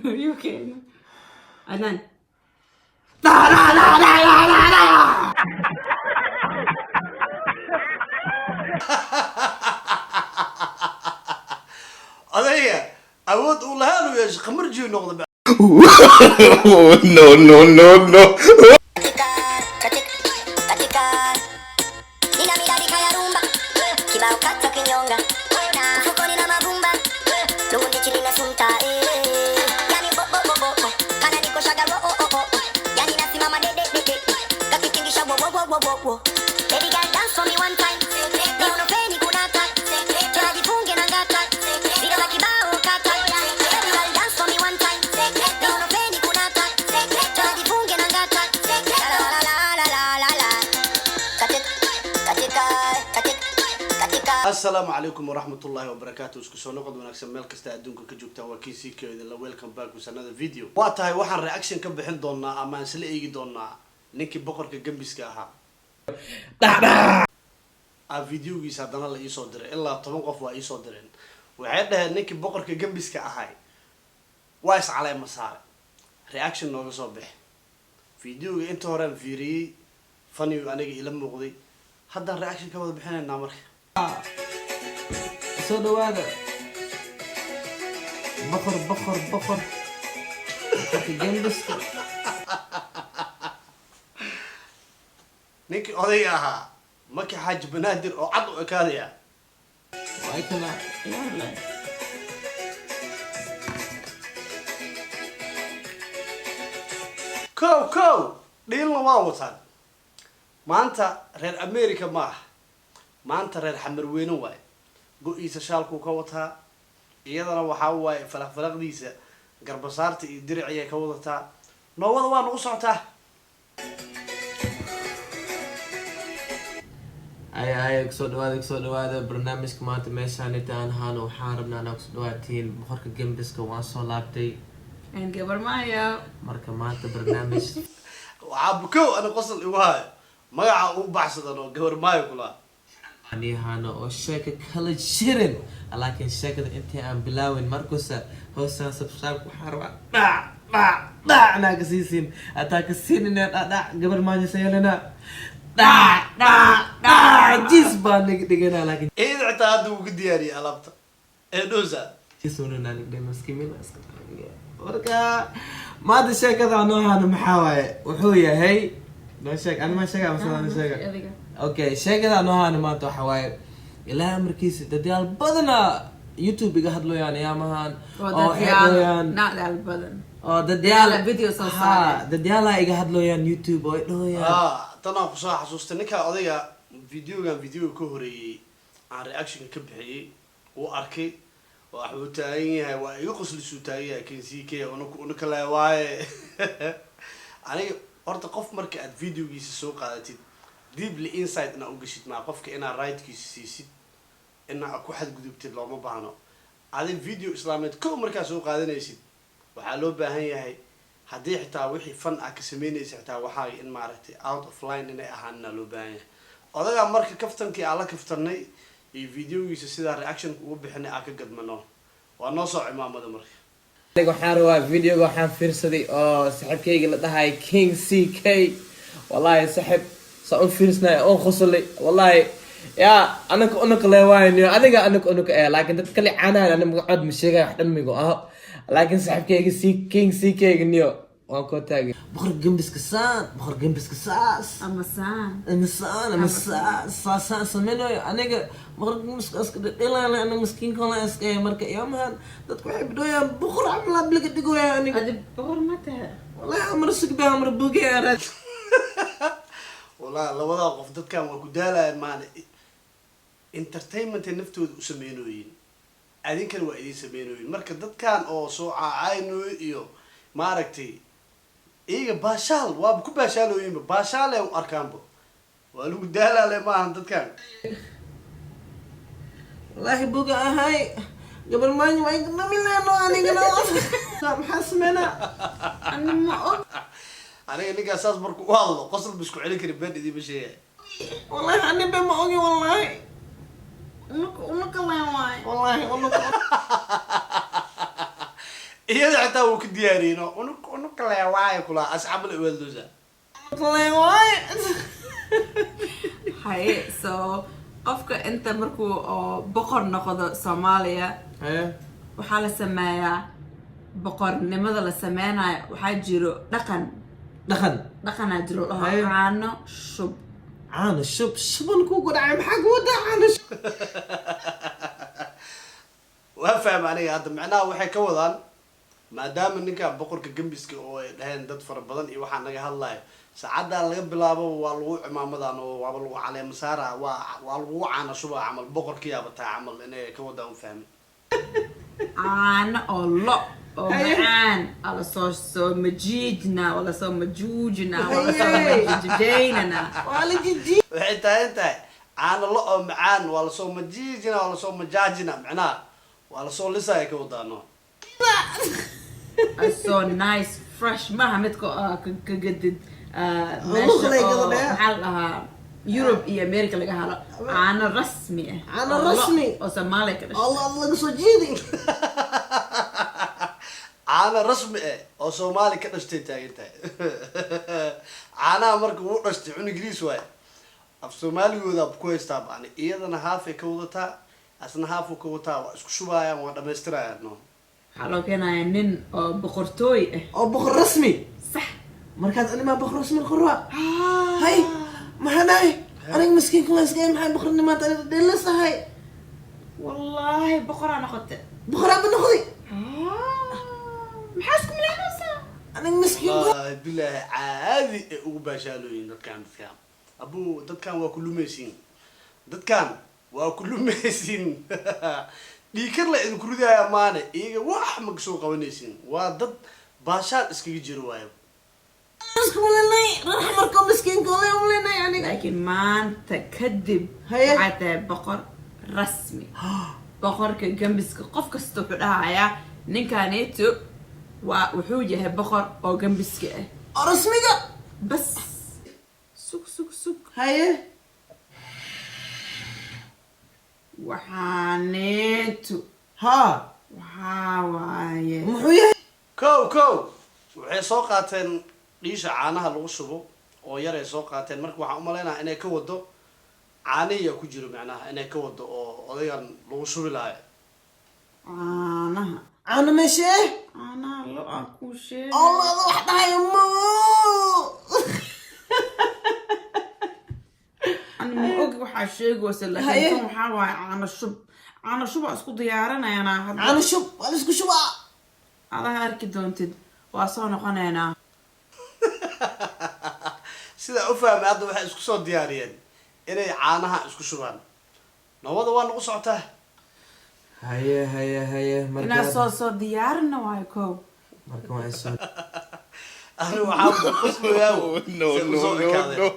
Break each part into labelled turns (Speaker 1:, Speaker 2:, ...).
Speaker 1: You can. And then.
Speaker 2: adaya awood u lahaan u yeesho khamarjiyo noqda
Speaker 3: No, no, no, no.
Speaker 4: Baby girl, dance for me one time. Leo no peni kunata. Tena jifunge na ngata. Vile la kibao kata. Baby girl, dance for me one time. Leo no peni kunata. Tena jifunge na ngata. La la la la la la la. Katika.
Speaker 2: assalaamu calaykum waraxmatullaahi wabarakaatu isku soo noqod wanaagsan meel kasta adduunka ka joogta waa kiisii keeda la welcome back with another video waa tahay waxaan reaction ka bixin doonaa ama aan isla eegi doonaa ninkii boqorka gambiska ahaa videogiisa haddana la iisoo diray ilaa 10 qof waa iisoo direen waxay dhaheen ninkii boqorka gambiska ahay waa iscaleema saare reaction nooga soo bixi videoga inta horaan fiiriyey faniyu aniga ila muuqday haddaan reaction ka wada bixinaynaa marka
Speaker 5: soo dhawaada boqor gambiska
Speaker 2: ninkii odayga ahaa maki xaaji banaadir oo cad u ekaadaya
Speaker 5: way kala yalla
Speaker 2: kow dhiilna waa wataan maanta reer america ma ah maanta reer xamarweyne waaye go-iisa shaalkuu ka wataa iyadana waxaa waaye falaqfalaqdiisa garbasaarta iyo diriciyay ka wadataa noowada waa nagu socotaa
Speaker 5: ay soo dhawaada barnaamijka maanta meeshaan intaan ahaano waxaan rabnaa inaan kusoo dhawaatiin boqorka gambiska waan soo laabtay
Speaker 1: And gabar Maya.
Speaker 5: marka maanta barnaamij
Speaker 2: waxaa bukow ana qosol igu hayo magaca uu baxsadan oo gabar maayo kula
Speaker 5: ani ahaano oo sheeka kala jirin laakiin sheekada intii aan bilaawin markusa hoosaan subscribe waxaan rabaa dhac naga siisin ataa ka siinina dhac gabar Maya sayelana jis baan dhigana laakiin
Speaker 2: eed xitaa hadda uu ku diyaariyay alaabta ee dhoosa
Speaker 5: jisuna naga dhamaskimina iska marka maanta sheekada noocan maxaa waaye wuxuu yahay noo sheeg anima sheega ama sheega okay sheekada noocan maanta waxa waaye ilaa markiisa dadaal badana youtube iga hadlayaan ayaamahan
Speaker 1: oo hadlayaan not that badan
Speaker 5: oo dadaal
Speaker 1: video soo saaray
Speaker 5: dadaal iga hadlayaan youtube oo dhahayaan
Speaker 2: tan aan kusoo xasuustay ninka odayga videoga ka horeeyay aan reaction ka bixiyay uu arkay waxa uu taagan yahay waa iga qoslisu taagan yahay kinsiikay unu kala waaye aniga horta qof marka aad videogiisa soo qaadatid deeply inside na u gashid ma qofka ina rightkiisa siisid ina ku xadgudubtid looma baahno adin video islaameed ko markaa soo qaadanaysid waxaa loo baahan yahay haddii xitaa wixii fan ah ka sameynaysa xitaa waxaa in maaragtay out of line inay ahaanna loo baahan yahay odagaa marka kaftankii aan la kaftanay iyo videogiisa sidaa reactionka ugu bixinay aan ka gadmano waa noo soo cimaamada marka
Speaker 5: waxaan rabaa videoga waxaan fiirsaday oo saxibkayga la dhahay King CK wallahi saxib soo fiirsnay oo qosolay wallahi ya anaka leewaayno adiga anaka laakiin dad kale caanaan anama cod ma sheegay wax dhan migo ah laakiin saxibkayga King CK niyo waan ko taagay boqor gambiska saas
Speaker 1: ama
Speaker 5: saan sameynayo aniga boqor gambiska iska dhilana ana miskiin kale iska marka yaamahan dadku waxay bidooyaan boqor amla bliga digoya aniga
Speaker 1: adi boqor mata
Speaker 5: wallahi amar sigba amar bugeera
Speaker 2: wallahi labada qof dadkan waa ku daalayaan maana entertainment naftooda u sameeyeen adinkan waa idin sameeyeen marka dadkan oo soo caayno iyo maaragtay iyaga baashaal waa ku baashaalooyin baashaal ay u arkaanba waa lagu daalaalay maahan dadkan
Speaker 5: wallahi buga ahay gabar maani way namileeno aniga maxaa sameynaa
Speaker 2: aniga ninka saas markuu u hadlo qosol bisku celin kari been idin ma sheegay
Speaker 5: wallahi aniga ma ogi wallahi
Speaker 1: unaka leen waay
Speaker 5: wallahi
Speaker 2: iyada xitaa wuu ka diyaariyno unuka leewaayo kula asxaabla iwaaldosa
Speaker 1: haye so qofka inta markuu oo boqor noqdo Soomaaliya
Speaker 5: haye
Speaker 1: waxaa la sameeyaa boqornimada la sameynayo waxaa jiro dhaqanaa jiro oo
Speaker 5: Haye.
Speaker 1: caano shub
Speaker 5: caano shuban kugu dhacay maxaa kugu dhacay caano
Speaker 2: waa faham aniga hadda macnaha waxay ka wadaan maadaama ninka boqorka gambiska oo ay dhaheen dad fara badan iyo waxaa naga hadlayo saacaddaa laga bilaabo waa lagu cimaamadan oo waaba lagu caleema saara waa lagu caana shuba camal boqorkiyaaba taa camal inay ka wadaan u fahmi
Speaker 1: caano oo lo oo macaan ala soo majiijna wala soo majuujna wala soo majiijaynana
Speaker 2: waxay taagan tahay caana lo oo macaan waa lasoo majiijina waa lasoo majaajina macnaha waa lasoo lisaya ka wadaano
Speaker 1: so nice fresh maha midka ka gadid meesha oo maxaa la dhahaa Europe iyo America laga helo caano rasmi ah
Speaker 5: Caano rasmi?
Speaker 1: oo Soomaaliya ka dhashay
Speaker 5: Allah laga soo jeedi
Speaker 2: caana rasmi ah oo Soomaali ka dhashtay taagan tahay caanaha marka uu dhashtay cunugriis waay af Soomaaligooda ku haystaa baan iyadana haaf ay ka wadataa asna haaf uu ka wataa waa isku shubaayaan waa dhameystirayaan no
Speaker 1: waxaa loo keenayaa nin oo boqortooy ah
Speaker 5: oo boqor rasmi
Speaker 1: sax
Speaker 5: markaad anima boqor rasmi qorwa hay maxanaay aniga miskiin kula iska maxay boqornimada dhelisahay
Speaker 1: wallaahi boqoraa noqotay
Speaker 5: boqor aad noqday
Speaker 1: maxaa isku milaynaysaa
Speaker 5: aniga miskiin
Speaker 2: wallahi billahi caadi ee ugu baashaalooyin dadkan abu dadkan waa ku lumaysiin dadkan waa ku lumaysiin dhiikar la idinku ridaya maane iyaga wax ma soo qabanaysiin waa dad baashaal iskaga jiro waayo
Speaker 5: isku milanay raxmarka miskiin kula milanay aniga
Speaker 1: laakiin maanta kadib
Speaker 5: Haye.
Speaker 1: waxaa tahay boqor rasmi boqorka gambiska qof kasta wuxuu dhahayaa ninkaneeto wuxuu yahay boqor oo gambiska ah
Speaker 5: rasmiga
Speaker 1: bas sug
Speaker 5: haye
Speaker 1: waxaaneeto
Speaker 5: ha
Speaker 1: waxaa waaye
Speaker 5: muxuu yahay
Speaker 2: kow waxay soo qaateen dhiisha caanaha lagu shubo oo yar ay soo qaateen marka waxaan u maleynayaa inay ka wado caaniya ku jiro macnaha inay ka wado oo odayan lagu shubi lahay
Speaker 1: caanaha
Speaker 5: caano meeshe
Speaker 1: caanaha lo aan kuu sheegay
Speaker 5: Allah wax dhahay mo
Speaker 1: ani ma ogi waxaa sheegaysa
Speaker 5: Haye.
Speaker 1: laakiin kan waxaa waaye caano shub aan isku diyaarinaynaa hadda
Speaker 5: caano shub waa isku shubaa
Speaker 1: adaa arki doontid waa soo noqonaynaa
Speaker 2: sidaa u fahmay hadda waxay isku soo diyaariyeen inay caanaha isku shubaan nabada waa nagu socotaa
Speaker 5: haye
Speaker 1: inaa soo diyaarina waayo kow
Speaker 5: marka waa soo
Speaker 2: ani waxaa qosloyaa
Speaker 3: No, no, no.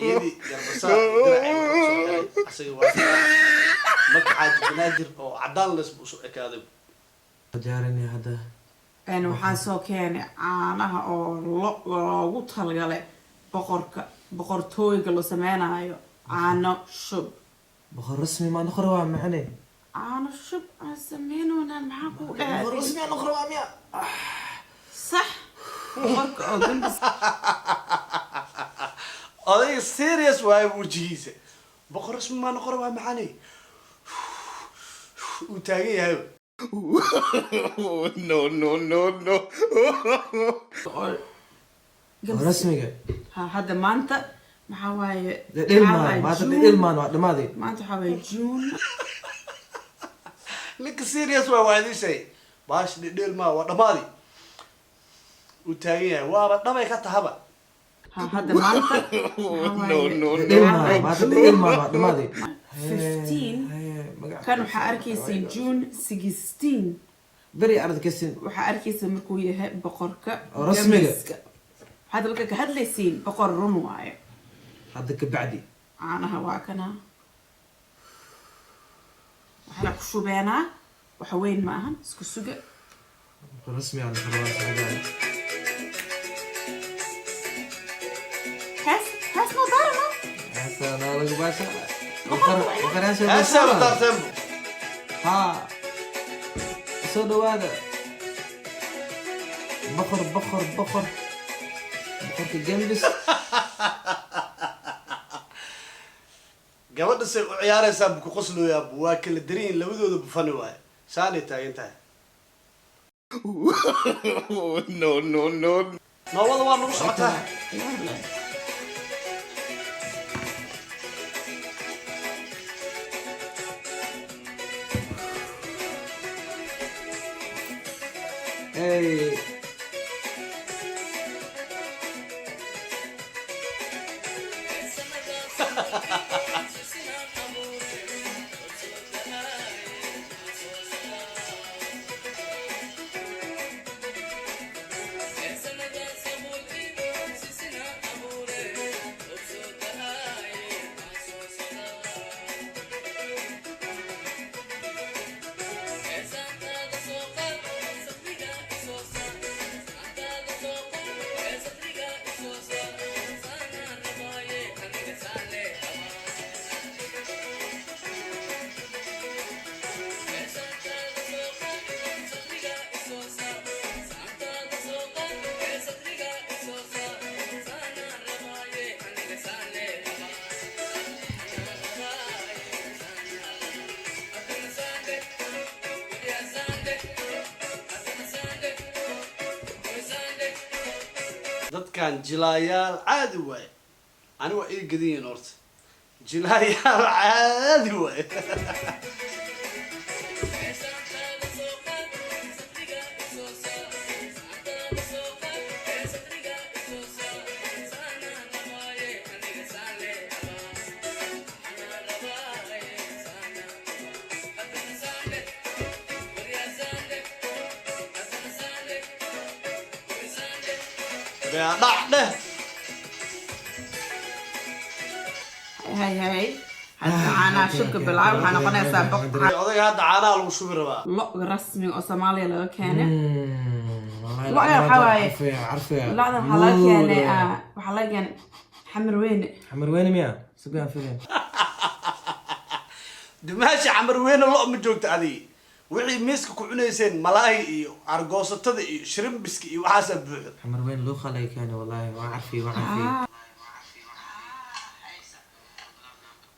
Speaker 2: iyadii garbasaa diracay asaga waa marka xaaji banaadir oo cadaan lesbu usoo ekaaday
Speaker 5: jaarini hada
Speaker 1: waxaan soo keenay caanaha oo loogu talgalay boqortooyga la sameynayo caano shub
Speaker 5: boqor rasmi ma noqor waa macne
Speaker 1: caano shub aan sameynaynaa maxaa kuu dhahay
Speaker 5: boqor rasmi ma noqor waa miya
Speaker 1: sax boqorka oo gambis
Speaker 2: odayga serious waayo wejigiisa boqor rasmi maa noqor waa maxane uu taagan yahay
Speaker 3: No, no, no, no.
Speaker 1: oo gambis
Speaker 5: rasmiga
Speaker 1: hadda maanta maxaa waaye
Speaker 5: dhilmaan maanta dhilmaan waa dhamaaday
Speaker 1: maanta waxaa waaye June
Speaker 2: ninka serious waa waadisay baash dhidheel maa waa dhamaadi uu taagan yahay waaba dhabay ka tahaba
Speaker 1: hadda maanta
Speaker 3: No, no, no.
Speaker 5: dhilmaan maanta dhilmaan waa dhamaaday
Speaker 1: 15 kan waxaa arkaysa June 16
Speaker 5: beri arad kasin
Speaker 1: waxaa arkaysa markuu yahay boqorka
Speaker 5: Oo rasmiga.
Speaker 1: gambiska. hadda marka ka hadlaysiin boqor run waayo
Speaker 5: hadda ka bacdi
Speaker 1: caanaha waa kana waxaana ku shubeenaa waxa weyn ma ahan isku suga
Speaker 5: boqor rasmi aan noqor waa socdaa
Speaker 1: hees ma darana
Speaker 5: hasa lagu baasha boqor hasa
Speaker 2: heesaa tartembo
Speaker 5: ha soo dhawaada بخر بخر بخر بخر كجنبس
Speaker 2: gabadha say u ciyaaraysaa buku qoslooyaa waa kala darin labadooda bufani waaye saanay taagan tahay
Speaker 3: No, no, no.
Speaker 2: noobada waa nagu socotaa
Speaker 5: Hey.
Speaker 2: dadkan jilaayaal caadi waaye ani waa ii gadiyin horta jilaayaal caadi waaye dhacdhe
Speaker 1: هاي هذا أنا شوك بالعاب أنا قناة سابق
Speaker 2: odayga hadda caanaha lagu shubi rabaa
Speaker 1: لق رسمي أو سوماليا لو كان
Speaker 5: لا
Speaker 1: لا حواي
Speaker 5: عارفه
Speaker 1: لا هذا حلاك يعني حلاك يعني حمر وين
Speaker 5: حمر وين ميا سبيان فين
Speaker 2: dimaashi camar weyne lo ma joogta adiga wixii miiska ku cunayseen malaahi iyo argoosatada iyo shrimbiska iyo waxaas buuxo
Speaker 5: حمر وين لو خلي كان والله ما عارفي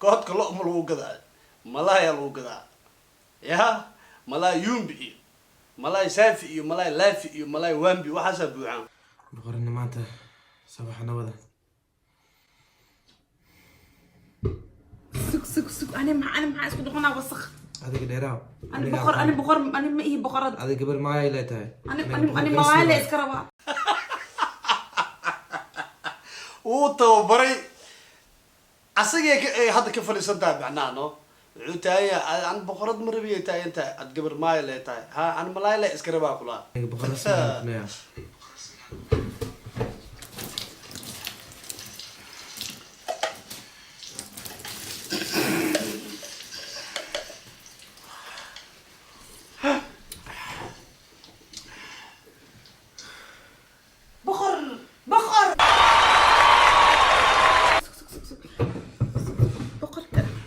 Speaker 2: koodka lo ma lagu gadaa malaaya lagu gadaa ya malaay yumbi iyo malaay saafi iyo malaay laafi iyo malaay wambi waxaas buuxan
Speaker 5: بقرن ما انت صباحنا ولا
Speaker 1: سك أنا مع اسكت دخلنا وسخ
Speaker 5: هذيك ديراو
Speaker 1: أنا بقر أنا ما هي بقرة
Speaker 5: هذيك قبل معي لا تاي
Speaker 1: أنا ما عليه إسكروا
Speaker 2: uu tababaray asagay hadda ka faliisantaa macnaano wuxuu tahay aan boqorad marbiye tahay inta ad gabar maay leetahay ha aan malaay le iska rabaa kula
Speaker 5: بقرن سنة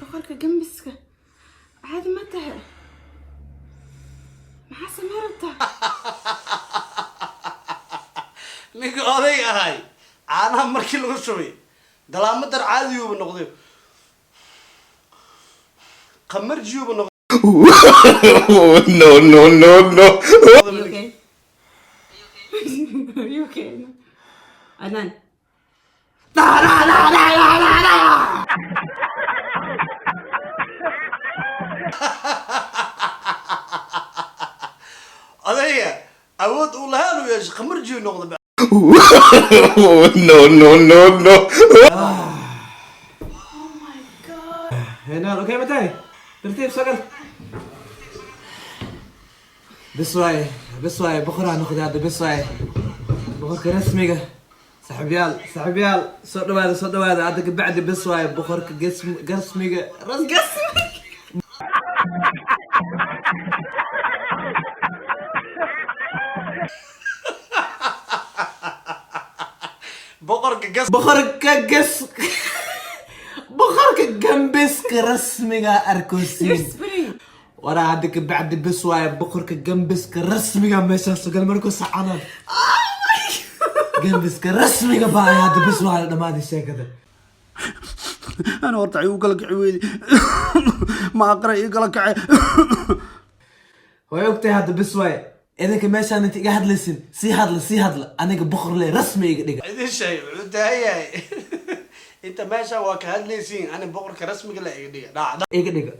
Speaker 1: بقرك جنبسك هذا متى مع سمرته
Speaker 2: ninka oday ahay caanaha markii lagu shubay dalaamadar caadiyuuba noqday qamarjiyuuba noqday
Speaker 3: No, no, no, no.
Speaker 1: You okay? Adnan. La.
Speaker 2: odayga awood uu lahaan u yeeshay qamarjiyu noqday
Speaker 3: No, no, no, no.
Speaker 5: هنا اوكي متى ترتيب شغل بس واي بكره ناخذ هذا بس واي بكره رسمي صاحب يال صد هذا عندك بعد بس واي بكره قسمي بخرك جنبسك رسمي اركوسين ورا عندك بعد بس واي بخرك جنبسك رسمي ماشي سجل مركو سعنا gembiska rasmiga baa hadda bis waa la dhamaaday sheekada
Speaker 2: أنا ورطعي وقلق عويدي ما أقرأ يقلق
Speaker 5: way ogtahay hadda bis waay idinka meeshaan inta iga hadlaysin sii hadla aniga boqor le rasmi iga dhiga
Speaker 2: إذا شيء عداية أنت ماشي وكهاد ليسين أنا بقول كرسمي قال إيه دا
Speaker 5: iga dhiga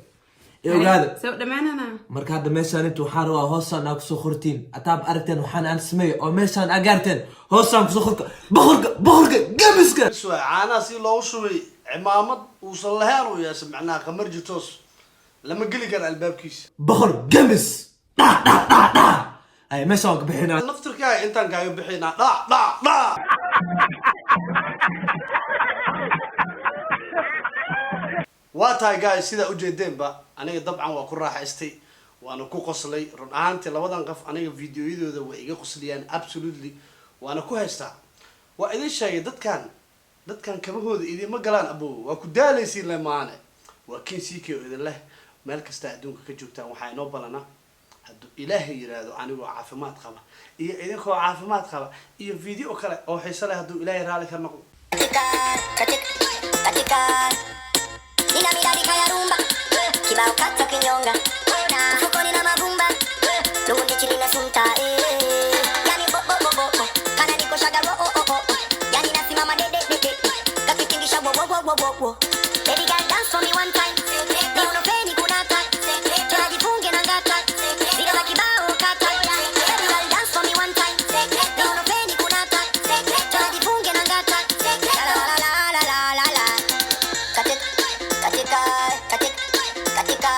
Speaker 5: ee ogaada
Speaker 1: soo dhamaanana
Speaker 5: marka hadda meeshaan inta waxaan rabaa hoosaan aa kusoo qortiin ataab aragteen waxaan aan sameeyo oo meeshaan agaarteen hoosaan kusoo qorka boqorka gembiska
Speaker 2: سوا عانا سي لو شوي عمامد وصل لهان ويا سمعناها قمرجي توس لما قلي كان الباب كيس
Speaker 5: boqor gembis dha ay meeshaan ka bixinaa
Speaker 2: نفتر كاي انت كاي بحينا دا واتاي جاي سيدا ujeedeen ba aniga dabcan waa ku raaxaystay waana ku qoslay run ahaantii labadan qof aniga fiidiyoyadooda way iga qosliyaan absolutely waana ku haystaa waa idin sheegay dadkan kabahooda idinma galaan abow waa ku daalaysiin le maane waa kin siikay oo idin leh meel kasta adduunka ka joogtaan waxaa inoo balana hadduu ilaahay yiraahdo anigoo caafimaad qaba iyo idinkoo caafimaad qaba iyo video kale oo xiiso leh hadduu ilaahay raali ka noqdo
Speaker 4: Nina miradi kaya rumba, kibao kata kinyonga.